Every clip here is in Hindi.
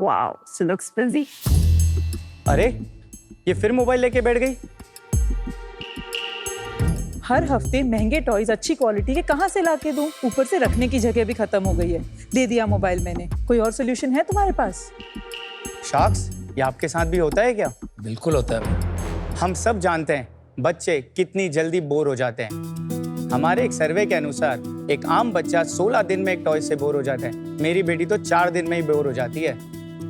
Wow, she looks busy. अरे ये फिर मोबाइल लेके बैठ गई। हर हफ्ते महंगे टॉयज अच्छी क्वालिटी के कहाँ से लाके दूं? ऊपर से रखने की जगह भी खत्म हो गई है। दे दिया मोबाइल मैंने। कोई और सोल्यूशन है तुम्हारे पास? शाक्स, ये आपके साथ भी होता है क्या? बिल्कुल होता है। हम सब जानते हैं बच्चे कितनी जल्दी बोर हो जाते हैं। हमारे एक सर्वे के अनुसार एक आम बच्चा 16 दिन में एक टॉय से बोर हो जाता है। मेरी बेटी तो 4 दिन में ही बोर हो जाती है।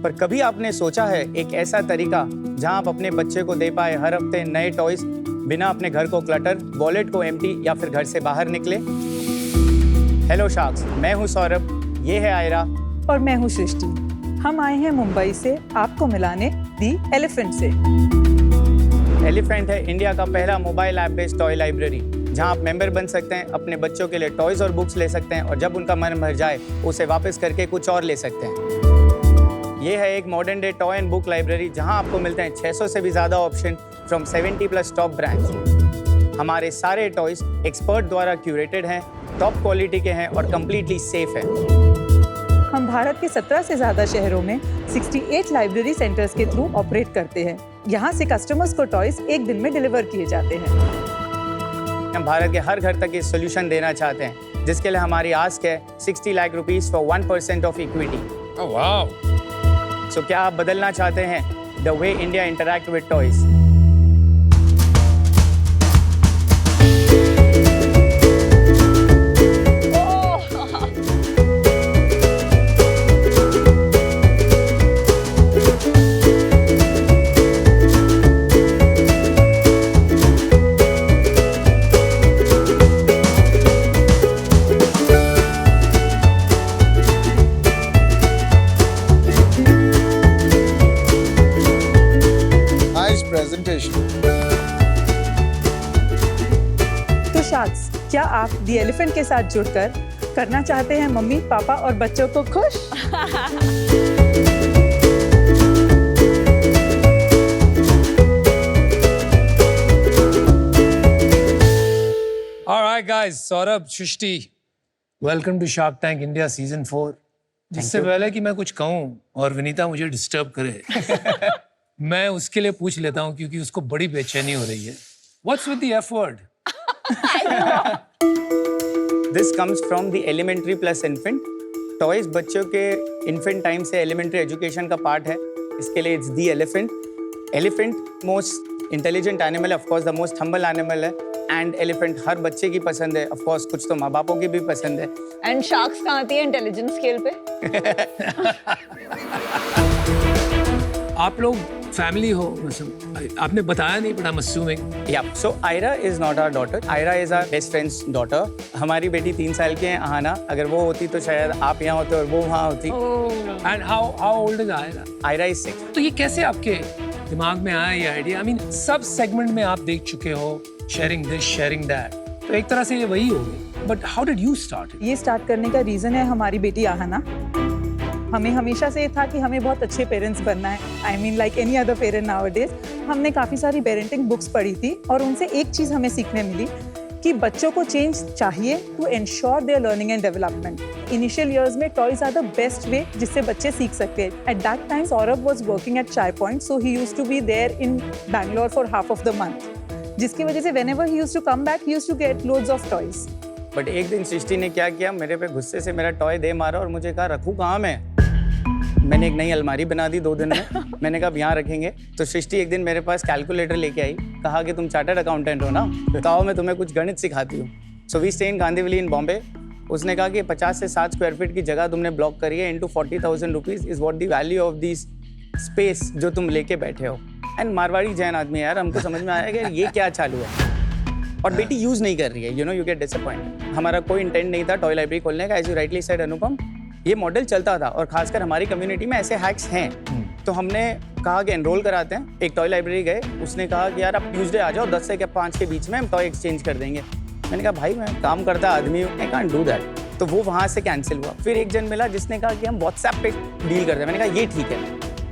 पर कभी आपने सोचा है एक ऐसा तरीका जहां आप अपने बच्चे को दे पाए हर हफ्ते नए टॉयज, बिना अपने घर को क्लटर, वॉलेट को एम्प्टी या फिर घर से बाहर निकले? हेलो शार्क्स, मैं हूं सौरभ, ये है आयरा और मैं हूँ सृष्टि। हम आए हैं मुंबई से आपको मिलाने दी एलिफेंट से। एलिफेंट है इंडिया का पहला mobile app based toy library, जहां आप मेंबर बन सकते हैं, अपने बच्चों के लिए टॉयज और बुक्स ले सकते हैं और जब उनका मन भर जाए उसे वापस करके कुछ और ले सकते हैं। ये है एक modern day toy and book library जहां आपको मिलते हैं 600 से भी ज़्यादा ऑप्शन फ्रॉम 70+ टॉप ब्रांड्स। हमारे सारे टॉयज एक्सपर्ट द्वारा क्यूरेटेड हैं, टॉप क्वालिटी के हैं और कम्प्लीटली सेफ है। हम भारत के 17 से ज़्यादा शहरों में 68 लाइब्रेरी सेंटर्स के थ्रू ऑपरेट करते हैं। यहाँ से कस्टमर्स को टॉयज एक दिन में डिलीवर किए जाते हैं। हम भारत के हर घर तक ये सोल्यूशन देना चाहते हैं, जिसके लिए हमारी आस्क है 60 lakh rupees for 1% of equity. Oh, wow. सो क्या आप बदलना चाहते हैं the way India interact with toys? तो शार्क्स, क्या आप दी एलिफेंट के साथ जुड़कर करना चाहते हैं मम्मी, पापा और बच्चों को खुश? All right, guys. Saurabh, Shrishti, welcome to Shark Tank India Season 4. जिससे पहले कि मैं कुछ कहूँ और विनीता मुझे डिस्टर्ब करे, मैं उसके लिए पूछ लेता हूँ क्योंकि उसको बड़ी बेचैनी हो रही है। What's with the F word? This comes from the elementary plus infant. Toys बच्चों के इन्फेंट टाइम से एलिमेंट्री एजुकेशन का पार्ट है, इसके लिए it's the elephant. Elephant most intelligent animal है, of course the most humble animal है, एंड एलिफेंट हर बच्चे की पसंद है, ऑफकोर्स कुछ तो माँ बापों की भी पसंद है। एंड शार्क्स कहाँ आती है इंटेलिजेंस स्केल पे? आप लोग फैमिली हो, मतलब आपने बताया नहीं, but I am assuming. Yeah so Aayra is not our daughter, Aayra is our best friend's daughter. हमारी बेटी 3 साल की है आहाना, अगर वो होती तो शायद आप यहाँ होते और वो वहाँ होती। And how old is Aira? Aira is 6। तो ये कैसे आपके दिमाग में आया ये आइडिया? आई मीन सब सेगमेंट में आप देख चुके हो, शेयरिंग दिस, शेयरिंग दैट, तो एक तरह से ये वही हो गई, but how did you start? ये स्टार्ट करने का रीज़न है हमारी बेटी आहाना। हमें हमेशा से ये था कि हमें बहुत अच्छे पेरेंट्स बनना है। I mean like any other parent nowadays. हमने काफ़ी सारी पेरेंटिंग बुक्स पढ़ी थी और उनसे एक चीज़ हमें सीखने मिली कि बच्चों को चेंज चाहिए to ensure their learning and development. Initial years में toys are the best way जिससे बच्चे सीख सकते हैं। At that time Saurabh was working at Chai Point, so he used to be there in Bangalore for half of the month, जिसकी वजह से whenever he used to come back he used to get loads of toys. But एक दिन सृष्टि ने क्या किया, मेरे पे गुस्से से मेरा टॉय दे मारा और मुझे कहा रखूँ कहाँ मैं? मैंने एक नई अलमारी बना दी 2 दिन में। मैंने कहा अब यहाँ रखेंगे। तो सृष्टि एक दिन मेरे पास कैलकुलेटर लेके आई, कहा कि तुम चार्टर्ड अकाउंटेंट हो ना, तो आओ मैं तुम्हें कुछ गणित सिखाती हूँ। सो वी स्टे इन गांधीविली इन बॉम्बे। उसने कहा कि 50 से 7 स्क्वायर फीट की जगह तुमने ब्लॉक करी है, into 40,000 rupees is what the value of this space जो तुम लेके बैठे हो। एंड मारवाड़ी जैन आदमी यार, हमको समझ में आया कि ये क्या चालू है। और बेटी यूज़ नहीं कर रही है, you know, you get disappoint. हमारा कोई इंटेंट नहीं था टॉय लाइब्रेरी खोलने का, एज यू राइटली सेड अनुपम, ये मॉडल चलता था और खासकर हमारी कम्युनिटी में ऐसे हैक्स हैं। तो हमने कहा कि एनरोल कराते हैं। एक टॉय लाइब्रेरी गए, उसने कहा कि यार आप ट्यूसडे आ जाओ 10 से 5 के बीच में, हम टॉय एक्सचेंज कर देंगे। मैंने कहा भाई मैं काम करता आदमी हूँ, आई कांट डू दैट। तो वो वहाँ से कैंसिल हुआ। फिर एक जन मिला जिसने कहा कि हम व्हाट्सएप पे डील करते हैं। मैंने कहा ये ठीक है।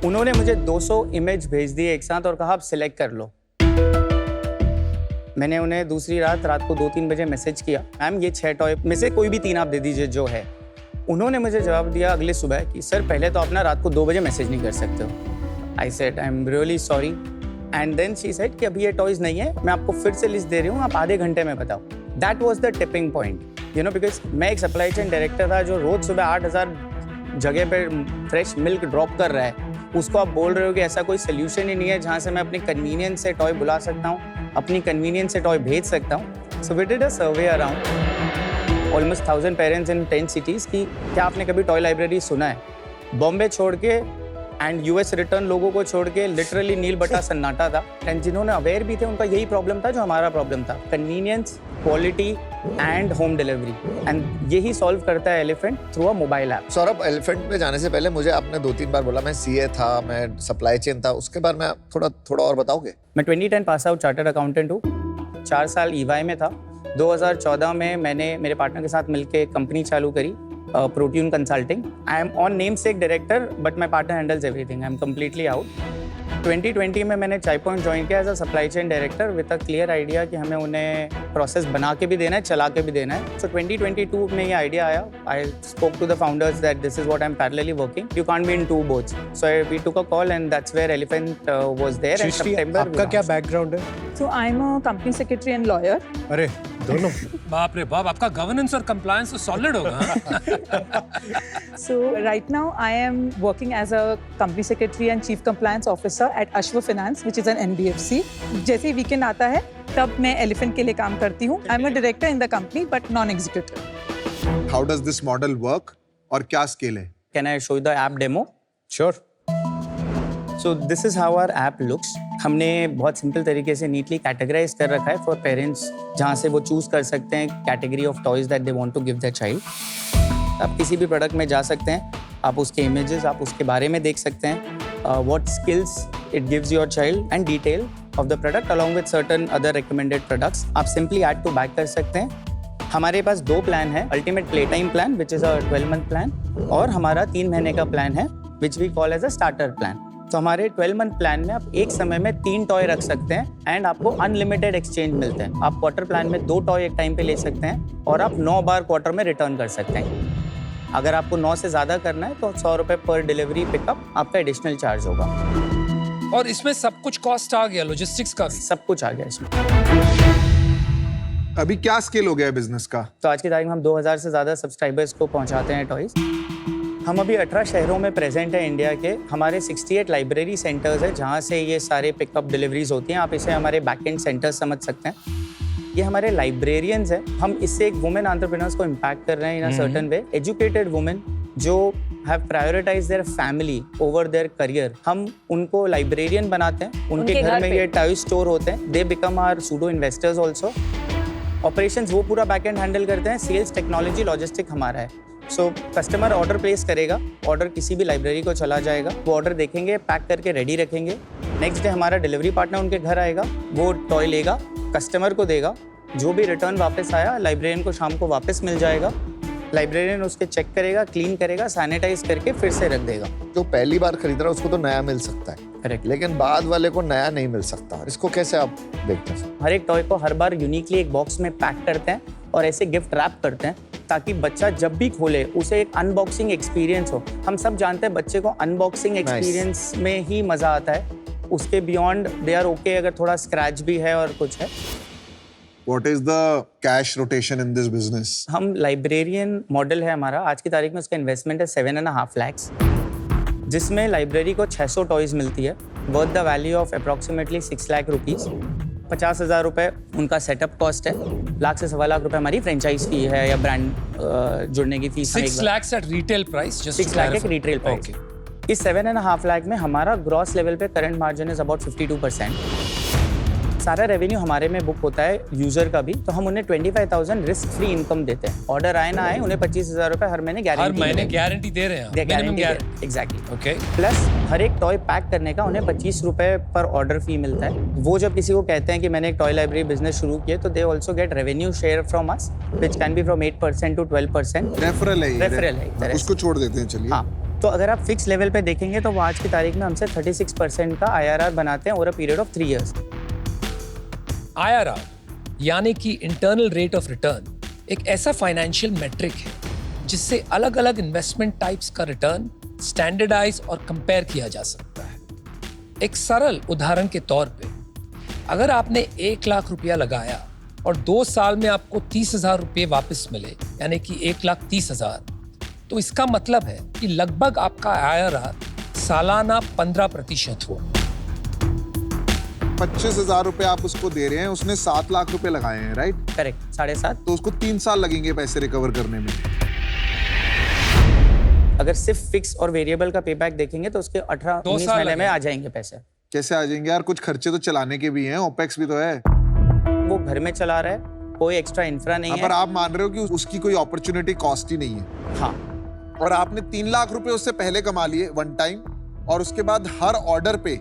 उन्होंने मुझे 200 इमेज भेज दिए एक साथ और कहा आप सिलेक्ट कर लो। मैंने उन्हें दूसरी रात को 2-3 बजे मैसेज किया, मैम ये 6 टॉय में से कोई भी 3 आप दे दीजिए जो है। उन्होंने मुझे जवाब दिया अगले सुबह कि सर पहले तो आप ना रात को 2 बजे मैसेज नहीं कर सकते हो। I said I am really sorry and then she said कि अभी ये टॉयज नहीं है, मैं आपको फिर से लिस्ट दे रही हूँ, आप आधे घंटे में बताओ। That was the tipping point, you know, because मैं एक सप्लाई चेन डायरेक्टर था जो रोज सुबह 8,000 जगह पे फ्रेश मिल्क ड्रॉप कर रहा है। उसको आप बोल रहे हो कि ऐसा कोई सोल्यूशन ही नहीं है जहाँ से मैं अपनी कन्वीनियंस से टॉय बुला सकता हूँ, अपनी कन्वीनियंस से टॉय भेज सकता हूँ। So we did a survey around almost 1000 parents in 10 cities की क्या आपने कभी टॉय लाइब्रेरी सुना है। बॉम्बे छोड़ के एंड यूएस रिटर्न लोगों को छोड़ के लिटरली नील बटा सन्नाटा था। एंड जिन्होंने अवेयर भी थे उनका यही प्रॉब्लम था जो हमारा प्रॉब्लम था, convenience, quality and home delivery. And यही सॉल्व करता है elephant through a mobile app. Saurabh, elephant में जाने से पहले मुझे आपने 2-3 बार बोला मैं सीए था, मैं सप्लाई चेन था, उसके बारे में थोड़ा और बताओगे? मैं 2010 पास आउट चार्टर्ड अकाउंटेंट हूँ, 4 साल ईवाई में था। 2014 में मैंने मेरे पार्टनर के साथ मिलकर कंपनी चालू करी, Protein Consulting. I am on namesake director, but my partner handles everything. I am completely out. 2020 में मैंने चाय पॉइंट ज्वाइन किया as a supply chain director with a clear idea कि हमें उन्हें प्रोसेस बना के भी देना है, चला के भी देना है। सो 2022 में ये आइडिया आया। I spoke to the founders that this is what I am parallelly working, you can't be in two boats. So we took a call and that's where elephant was there. And सितंबर आपका क्या बैकग्राउंड है? So I'm a company secretary and lawyer. अरे दोनों। बाप रे बाप, आपका गवर्नेंस और कंप्लायंस तो सॉलिड होगा। So right now I am working as a company secretary and chief compliance officer at Ashwa Finance, which is an NBFC. जैसे ही वीकेंड आता है तब मैं एलिफेंट के लिए काम करती हूँ। I'm a director in the company but non-executive. How does this model work और क्या स्केल है? Can I show you the app demo? Sure. So this is how our app looks. हमने बहुत सिंपल तरीके से नीटली कैटेगराइज कर रखा है फॉर पेरेंट्स, जहाँ से वो चूज कर सकते हैं category of toys that they want to give their child. आप किसी भी प्रोडक्ट में जा सकते हैं, आप उसके इमेजेस, आप उसके बारे में देख सकते हैं, what skills it gives your child and detail of the product along with certain other recommended products. आप सिंपली ऐड टू बैक कर सकते हैं। हमारे पास 2 प्लान है, ultimate play time plan which is a 12 month plan, और हमारा 3 महीने का प्लान है which we call as a starter plan. तो हमारे 12 मंथ प्लान में आप एक समय में 3 टॉय रख सकते हैं एंड आपको अनलिमिटेड एक्सचेंज मिलते हैं। आप क्वार्टर प्लान में 2 टॉय एक टाइम पे ले सकते हैं और आप 9 बार क्वार्टर में रिटर्न कर सकते हैं। अगर आपको 9 से ज़्यादा करना है तो 100 रुपये पर डिलीवरी पिकअप आपका एडिशनल चार्ज होगा। और इसमें सब कुछ कॉस्ट आ गया, लॉजिस्टिक्स का भी सब कुछ आ गया इसमें। अभी क्या स्केल हो गया है बिजनेस का? तो आज की तारीख में हम 2000 से ज़्यादा सब्सक्राइबर्स को पहुंचाते हैं टॉयज़। हम अभी 18 शहरों में प्रेजेंट है इंडिया के। हमारे 68 लाइब्रेरी सेंटर्स है जहाँ से ये सारे पिकअप डिलीवरीज होती हैं। आप इसे हमारे बैकएंड सेंटर्स समझ सकते हैं। ये हमारे लाइब्रेरियंस हैं। हम इससे एक वुमेन एंटरप्रेन्योर्स को इम्पैक्ट कर रहे हैं in a certain way. Educated women जो have prioritize their family over their career, हम उनको लाइब्रेरियन बनाते हैं। उनके घर में ये टॉय स्टोर होते हैं। They become our pseudo investors also. Operations वो पूरा बैकएंड हैंडल करते हैं। सेल्स, टेक्नोलॉजी, लॉजिस्टिक हमारा है। सो कस्टमर ऑर्डर प्लेस करेगा, ऑर्डर किसी भी लाइब्रेरी को चला जाएगा, वो ऑर्डर देखेंगे, पैक करके रेडी रखेंगे। नेक्स्ट डे हमारा डिलीवरी पार्टनर उनके घर आएगा, वो टॉय लेगा, कस्टमर को देगा। जो भी रिटर्न वापस आया लाइब्रेरियन को शाम को वापस मिल जाएगा। लाइब्रेरियन उसके चेक करेगा, क्लीन करेगा, सैनिटाइज करके फिर से रख देगा। जो पहली बार खरीद रहा है उसको तो नया मिल सकता है, करेक्ट, लेकिन बाद वाले को नया नहीं मिल सकता। इसको कैसे आप देखते हैं? हर एक टॉय को हर बार यूनिकली एक बॉक्स में पैक करते हैं और ऐसे गिफ्ट रैप करते हैं ताकि बच्चा जब भी खोले उसे एक अनबॉक्सिंग एक्सपीरियंस हो। हम सब जानते हैं बच्चे को अनबॉक्सिंग एक्सपीरियंस में ही मजा आता है, उसके बियॉन्ड दे आर ओके अगर थोड़ा स्क्रैच भी है और कुछ है। What is the cash rotation in this business? हम लाइब्रेरियन मॉडल है हमारा। आज की तारीख में उसका इन्वेस्टमेंट है 7.5 lakhs, जिसमें लाइब्रेरी को 600 टॉयज मिलती है worth the value of approximately 6 lakh rupees. 50,000 रुपये उनका सेटअप कॉस्ट है। 1 लाख से 1.25 लाख रुपए हमारी फ्रेंचाइज फी है या ब्रांड जुड़ने की fees. 6 lakhs at retail price, just 6 lakh एक रिटेल प्राइस। इस 7.5 लाख में हमारा ग्रॉस लेवल पे करंट मार्जिन इज अबाउट 52%। सारा रेवेन्यू हमारे में बुक होता है यूजर का भी, तो हम उन्हें 25,000 रिस्क फ्री इनकम देते हैं। ऑर्डर आए ना आए उन्हें 25,000 रुपए हर महीने हर गारंटी महीने गारंटी दे रहे हैं, guarantee guarantee. Exactly. Okay. Plus हर एक टॉय पैक करने का उन्हें 25 रुपए पर ऑर्डर फी मिलता है। वो जब किसी को कहते हैं कि मैंने एक टॉय लाइब्रेरी बिजनेस शुरू किया तो they also get revenue share from us which can be from 8% to 12%। Referral है ये। रेफरल है एक तरह से। उसको छोड़ देते हैं, चलिए। हाँ, तो अगर आप फिक्स लेवल पे देखेंगे तो वो आज की तारीख में हमसे 36% का IRR बनाते हैं over a period of 3 years। IRR यानी कि इंटरनल रेट ऑफ रिटर्न एक ऐसा फाइनेंशियल मेट्रिक है जिससे अलग अलग इन्वेस्टमेंट टाइप्स का रिटर्न स्टैंडर्डाइज और कंपेयर किया जा सकता है। एक सरल उदाहरण के तौर पे, अगर आपने 1 लाख रुपया लगाया और 2 साल में आपको 30,000 रुपये वापस मिले, यानी कि 1,30,000, तो इसका मतलब है कि लगभग आपका IRR सालाना 15% हो। 25,000 रुपए आप उसको दे रहे हैं, उसने 7 लाख रुपए लगाए हैं, राइट? करेक्ट, 7.5। तो उसको 3 साल लगेंगे पैसे रिकवर करने में। अगर सिर्फ फिक्स और वेरिएबल का पे बैक देखेंगे तो उसके 18-19 महीने में आ जाएंगे पैसे। कैसे आ जाएंगे यार? कुछ खर्चे तो चलाने के भी हैं, ओपेक्स भी तो है। वो घर में चला रहा है, कोई एक्स्ट्रा इंफ्रा नहीं है। पर आप मान रहे हो कि उसकी कोई अपॉर्चुनिटी कॉस्ट ही नहीं है। हाँ, और आपने 3 लाख रुपए उससे पहले कमा लिए वन टाइम, और उसके बाद हर ऑर्डर पे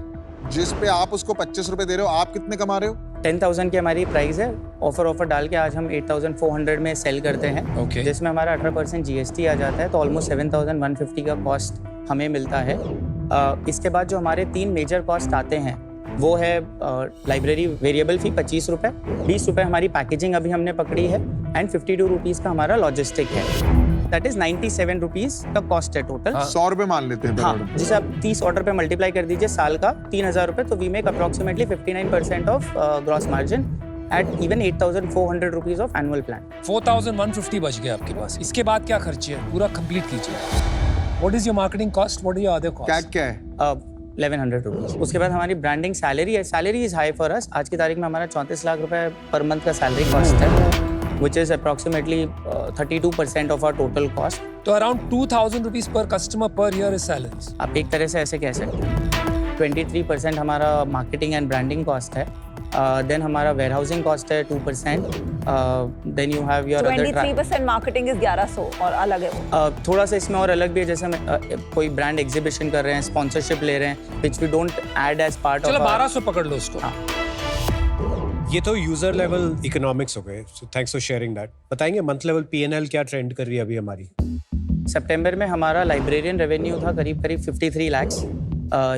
जिस पे आप उसको 25 रुपए दे रहे हो, आप कितने कमा रहे हो? 10,000 की हमारी प्राइस है। ऑफर डाल के आज हम 8,400 में सेल करते हैं। Okay. जिसमें हमारा 18% GST आ जाता है, तो ऑलमोस्ट 7,150 का कॉस्ट हमें मिलता है। इसके बाद जो हमारे 3 मेजर कॉस्ट आते हैं वो है लाइब्रेरी वेरिएबल फी 25 रुपये, 20 रुपये हमारी पैकेजिंग अभी हमने पकड़ी है, एंड 52 रुपीज़ का हमारा लॉजिस्टिक है। दैट इज 97 रुपीज़ का कॉस्ट है टोटल। 100 रुपए मान लेते हैं। हाँ, जिसे आप 30 ऑर्डर पे मल्टीप्लाई कर दीजिए साल का 3,000 रुपये, तो we make approximately 59% of gross margin at even 8,400 rupees of annual plan. 4,150 बच गया आपके पास। इसके बाद क्या खर्चे है, पूरा कंप्लीट कीजिए। What is your marketing cost, what are your other cost? क्या है? 1,100 रुपीज़। उसके बाद हमारी ब्रांडिंग सैलरी है। Salary is high for us. आज की तारीख में हमारा 34 लाख रुपए पर मंथ का सैलरी कॉस्ट है, which is approximately 32% of our total cost. तो around 2,000 rupees per customer per year is salaries. आप एक तरह से ऐसे कह सकते हैं। 23% हमारा मार्केटिंग एंड ब्रांडिंग कॉस्ट है। देन हमारा वेयरहाउसिंग कॉस्ट है 2%। Then you have your 23% marketing is 1100 और अलग है वो। थोड़ा सा इसमें और अलग भी है, जैसे हम कोई ब्रांड एग्जीबिशन कर रहे हैं, स्पॉन्सरशिप ले रहे हैं, which we don't add as part of. चलो 1200 पकड़ लो उसको। हाँ। ये तो यूजर लेवल इकोनॉमिक्स हो गए, so thanks for sharing that. बताएंगे मंथ लेवल P&L क्या ट्रेंड कर रही है अभी हमारी? सितंबर में हमारा लाइब्रेरियन रेवेन्यू था करीब 53 लाख्स,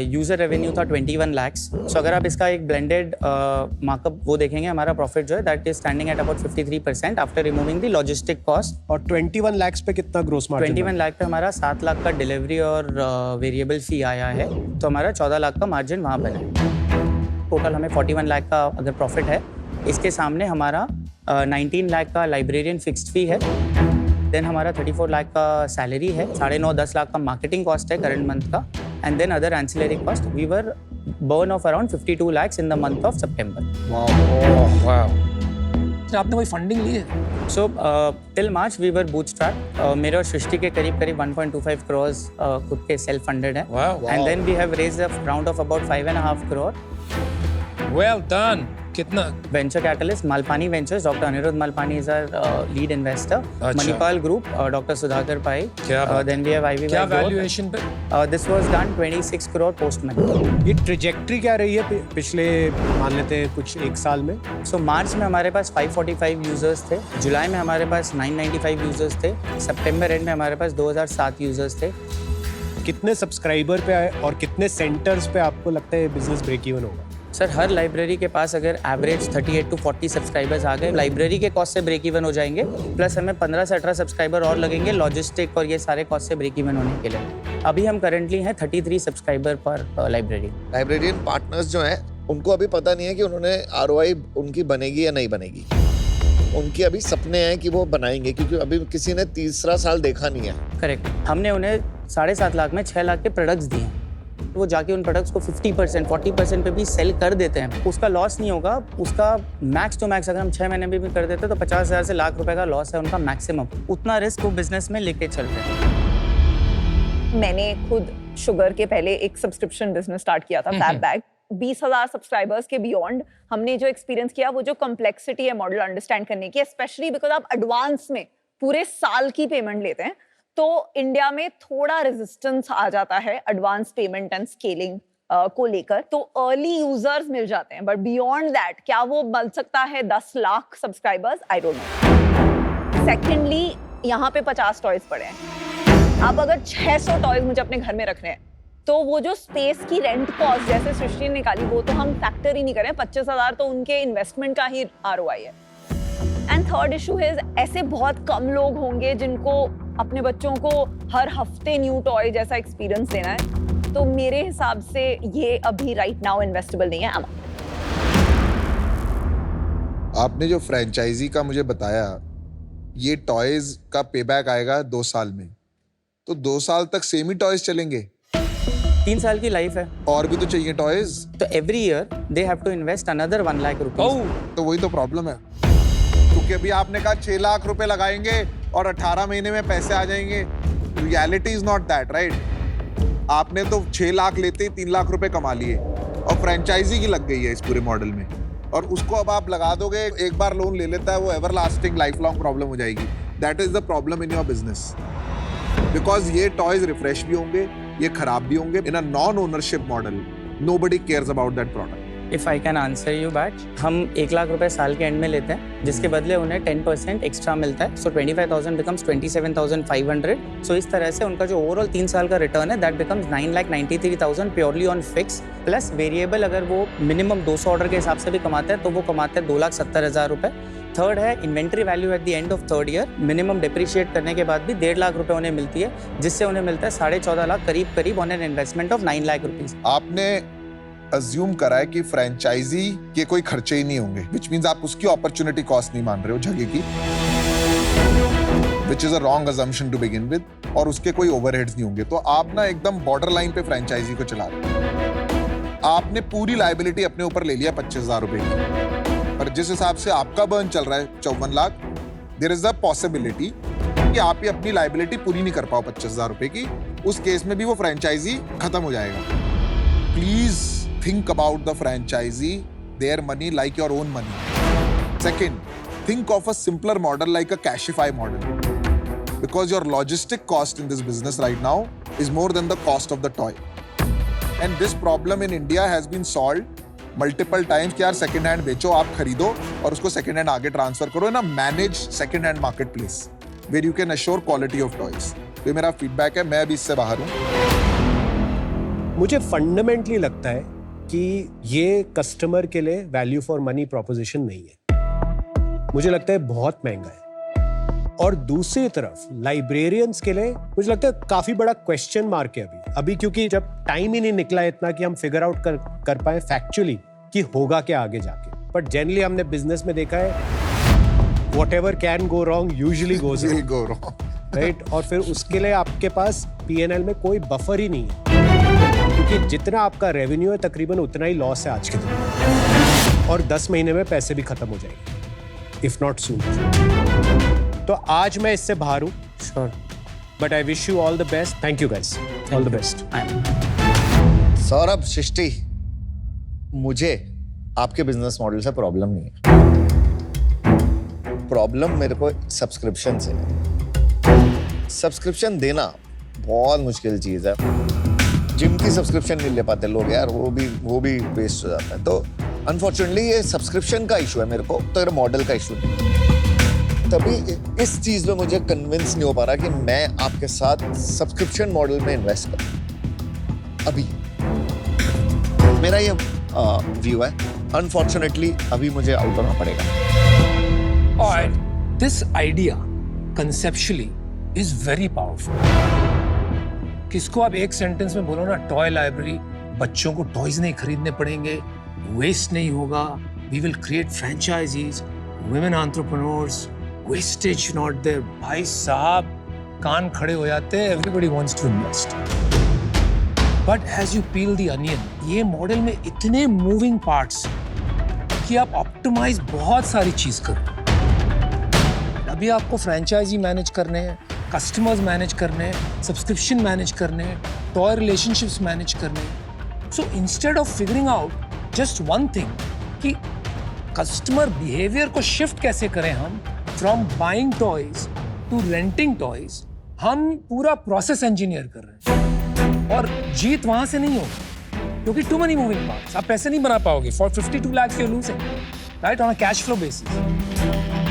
यूज़र रेवेन्यू था 21 लाख्स। सो अगर आप इसका एक ब्लेंडेड मार्कअप वो देखेंगे, हमारा प्रॉफिट जो है that is standing at about 53% after removing the logistic cost. और 21 लाख्स पे कितना ग्रोस मार्जिन? 21 लाख पे हमारा 7 लाख का डिलीवरी और वेरिएबल फी आया है, तो हमारा 14 लाख का मार्जिन वहाँ पर है। टोटल हमें 41 लाख का अगर प्रॉफिट है। इसके सामने हमारा 19 लाख का लाइब्रेरियन फिक्स्ड फी है, देन हमारा 34 लाख का सैलरी है, 9.5-10 लाख का मार्केटिंग कॉस्ट है करंट मंथ का, and then other ancillary cost. We were burn of around 52 lakhs in the month of September. आपने कोई फंडिंग ली है? So till March we were bootstrap. मेरे और सृष्टि के करीब 1.25 crores खुद के सेल्फ फंडेड है, and then we have raised a round of about 5.5 crore। Well done. कितना? Venture Catalyst Malpani Ventures, doctor Anirudh Malpani is our lead investor. Manipal group, doctor Sudhakar Pai. Then we have IV. क्या वैल्यूएशन पे? This was done 26 crore post money. ये ट्रैजेक्टरी क्या रही है पिछले मान लेते हैं कुछ 1 साल में? सो मार्च में हमारे पास 545 यूजर्स थे, जुलाई में हमारे पास 995 यूजर्स थे, सितंबर एंड में हमारे पास 2007 यूजर्स थे। कितने सब्सक्राइबर पे आए और कितने सेंटर्स पे आपको लगता है बिजनेस ब्रेक इवन होगा? सर, हर लाइब्रेरी के पास अगर एवरेज 38 to 40 सब्सक्राइबर्स आ गए, लाइब्रेरी के कॉस्ट से ब्रेक इवन हो जाएंगे, प्लस हमें 15 से 18 सब्सक्राइबर और लगेंगे लॉजिस्टिक और ये सारे कॉस्ट से ब्रेक इवन होने के लिए। अभी हम करंटली हैं 33 सब्सक्राइबर पर लाइब्रेरी। लाइब्रेरियन पार्टनर्स जो हैं उनको अभी पता नहीं है कि उन्होंने ROI उनकी बनेगी या नहीं बनेगी। उनके अभी सपने हैं कि वो बनाएंगे, क्योंकि अभी किसी ने तीसरा साल देखा नहीं है। करेक्ट। हमने उन्हें 7.5 लाख में 6 लाख के प्रोडक्ट्स दिए, वो जाके उन प्रोडक्ट्स को 50% 40% पे भी सेल कर देते हैं। उसका लॉस नहीं होगा, उसका मैक्स टू मैक्स अगर हम 6 महीने में भी कर देते तो 50,000 से लाख रुपए का लॉस है उनका मैक्सिमम। उतना रिस्क वो बिजनेस में लेके चल रहे हैं। मैंने खुद शुगर के पहले एक सब्सक्रिप्शन बिजनेस स्टार्ट किया था, फैब बैग। 20,000 सब्सक्राइबर्स के बियॉन्ड हमने जो एक्सपीरियंस किया, वो जो कॉम्प्लेक्सिटी है मॉडल अंडरस्टैंड करने की, स्पेशली बिकॉज आप एडवांस में पूरे साल की पेमेंट लेते हैं, तो इंडिया में थोड़ा रेजिस्टेंस आ जाता है एडवांस पेमेंट एंड स्केलिंग को लेकर। तो अर्ली यूजर्स मिल जाते हैं, बट बियॉन्ड दैट क्या वो बन सकता है 10 lakh subscribers? I don't know. Secondly, यहाँ पे 50 टॉयज पड़े हैं। आप अगर 600 टॉयज मुझे अपने घर में रखने हैं, तो वो जो स्पेस की रेंट कॉस्ट जैसे सृष्टि ने निकाली, वो तो हम फैक्टर ही नहीं करें। 25,000 तो उनके इन्वेस्टमेंट का ही ROI है। एंड थर्ड इशू है, ऐसे बहुत कम लोग होंगे जिनको अपने बच्चों को हर हफ्ते न्यू टॉय जैसा एक्सपीरियंस देना है, तो मेरे हिसाब से ये अभी राइट नाउ इन्वेस्टेबल नहीं है। आपने जो फ्रेंचाइजी का मुझे बताया, ये टॉयज का पेबैक आएगा 2 साल में, तो 2 साल तक सेम ही टॉयज चलेंगे? 3 साल की लाइफ है, और भी तो चाहिए टॉयज। तो every year they have to invest another 1 lakh rupees. तो वही तो प्रॉब्लम है, क्योंकि अभी आपने कहा 6 लाख रुपए लगाएंगे और 18 महीने में पैसे आ जाएंगे। Reality is not that, right? आपने तो 6 लाख लेते ही 3 लाख रुपए कमा लिए और फ्रेंचाइजी की लग गई है इस पूरे मॉडल में, और उसको अब आप लगा दोगे, एक बार लोन ले लेता है वो ever lasting life long problem हो जाएगी। That is the problem in your business, because ये टॉयज रिफ्रेश भी होंगे, ये खराब भी होंगे। In a non ownership model nobody cares about that product. If I can answer you back, हम 1 लाख रुपए साल के एंड में लेते हैं, जिसके बदले उन्हें 10% एक्स्ट्रा मिलता है। सो 25,000 बिकम्स 27,500। सो इस तरह से उनका जो ओवरऑल 3 साल का रिटर्न है, that becomes 9,93,000 purely on fix, plus variable अगर वो मिनिमम 200 ऑर्डर के हिसाब से भी कमाते हैं तो वो कमाते हैं 2,70,000 रुपए। थर्ड है inventory value at the end of 3rd year, minimum depreciate करने के बाद भी 1.5 लाख रुपए उन्हें मिलती है, जिससे उन्हें मिलता है 14.5 लाख करीब on an investment of 9 lakh rupees. आपने अज्यूम करा है कि फ्रेंचाइजी के कोई खर्चे ही नहीं होंगे, विच मींस आप उसकी अपॉर्चुनिटी कॉस्ट नहीं मान रहे हो जगह की, which is a wrong assumption to begin with, और उसके कोई ओवरहेड्स नहीं होंगे। तो आप ना एकदम बॉर्डर लाइन पे फ्रेंचाइजी को चला रहे हो। आपने पूरी लायबिलिटी अपने ऊपर ले लिया 25,000 रुपए की, पर जिस हिसाब से आपका बर्न चल रहा है 54 lakh, there is a possibility कि आप ये अपनी लायबिलिटी पूरी नहीं कर पाओ 25,000 रुपए की। उस केस में भी वो फ्रेंचाइजी खत्म हो जाएगा। Please think about the franchisee, their money like your own money. Second, think of a simpler model like a Cashify model, because your logistic cost in this business right now is more than the cost of the toy. And this problem in India has been solved multiple times कि यार second hand बेचो, आप खरीदो और उसको second hand आगे transfer करो ना, manage second hand marketplace where you can assure quality of toys. तो ये मेरा feedback है, मैं अभी इससे बाहर हूँ। मुझे फंडामेंटली लगता है कि ये कस्टमर के लिए वैल्यू फॉर मनी प्रोपोजिशन नहीं है। मुझे लगता है बहुत महंगा है। और दूसरी तरफ लाइब्रेरियंस के लिए मुझे लगता है काफी बड़ा क्वेश्चन मार्क है अभी, क्योंकि जब टाइम ही नहीं निकला इतना कि हम फिगर आउट कर पाए फैक्चुअली कि होगा क्या आगे जाके। बट जनरली हमने बिजनेस में देखा है whatever can go wrong usually goes wrong, right? और फिर उसके लिए आपके पास पीएनएल में कोई बफर ही नहीं है, क्योंकि जितना आपका रेवेन्यू है तकरीबन उतना ही लॉस है आज के दिन, और 10 महीने में पैसे भी खत्म हो जाएंगे, इफ नॉट सून। तो आज मैं इससे बाहर हूँ, sure, but I wish you all the best. Thank you guys, all the best. Saurabh, Srishti, मुझे आपके बिजनेस मॉडल से प्रॉब्लम नहीं है, प्रॉब्लम मेरे को सब्सक्रिप्शन से है। सब्सक्रिप्शन देना बहुत मुश्किल चीज है। जिम की सब्सक्रिप्शन नहीं ले पाते लोग यार, वो भी वेस्ट हो जाता है। तो अनफॉर्चुनेटली ये सब्सक्रिप्शन का इशू है मेरे को, तो मॉडल का इशू नहीं। तभी इस चीज में मुझे कन्विंस नहीं हो पा रहा कि मैं आपके साथ सब्सक्रिप्शन मॉडल में इन्वेस्ट करूं। अभी मेरा ये व्यू है। अनफॉर्चुनेटली अभी मुझे आउट होना पड़ेगा। Alright, this idea conceptually is very powerful. किसको आप एक सेंटेंस में बोलो ना, टॉय लाइब्रेरी, बच्चों को टॉयज नहीं खरीदने पड़ेंगे, वेस्ट नहीं होगा, we will create franchisees, women entrepreneurs, wastage not there. भाई साहब कान खड़े हो जाते हैं, everybody wants to invest. But as you peel the onion, ये मॉडल में इतने मूविंग पार्ट्स कि आप ऑप्टिमाइज बहुत सारी चीज करो। अभी आपको फ्रेंचाइजी मैनेज करने हैं, कस्टमर्स मैनेज करने हैं, सब्सक्रिप्शन मैनेज करने हैं, टॉय रिलेशनशिप्स मैनेज करने हैं। So instead of figuring out just one thing कि कस्टमर बिहेवियर को शिफ्ट कैसे करें हम from buying toys to renting toys, हम पूरा प्रोसेस इंजीनियर कर रहे हैं। और जीत वहां से नहीं होगी क्योंकि टू मनी मूविंग पार्ट्स, आप पैसे नहीं बना पाओगे। For 52 lakhs you're losing, right, on a cash flow basis.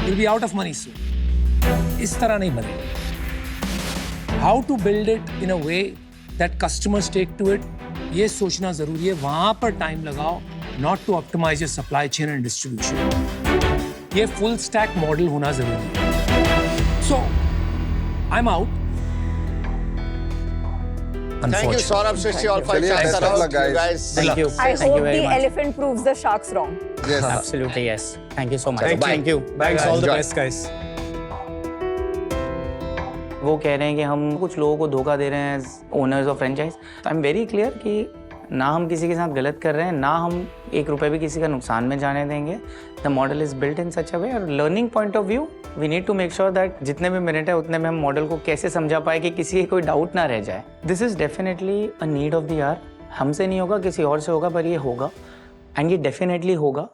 You'll be out of money soon. इस तरह नहीं बनेगा। How to build it in a way that customers take to it, ये सोचना जरूरी है। वहां पर टाइम लगाओ, not to optimize your supply chain and distribution. ये full stack मॉडल होना जरूरी है। So I'm out. Thank you, Saurabh, Srishti, all five चलिए, sharks best are of out. luck, guys. You guys. Thank you. I Thank hope you very the much. elephant proves the sharks wrong. Yes. Absolutely, yes. Thank you so much. Thank you. Thanks, all the Enjoy. best, guys. वो कह रहे हैं कि हम कुछ लोगों को धोखा दे रहे हैं एज ओनर्स ऑफ फ्रेंचाइज। तो आई एम वेरी क्लियर कि ना हम किसी के साथ गलत कर रहे हैं, ना हम एक रुपए भी किसी का नुकसान में जाने देंगे। The model is built in such a way, और learning point of view we need to make sure that जितने भी मिनट है उतने में हम मॉडल को कैसे समझा पाए कि किसी के कोई डाउट ना रह जाए। This is definitely a need of the hour. हमसे नहीं होगा, किसी और से होगा, पर ये होगा, एंड ये डेफिनेटली होगा।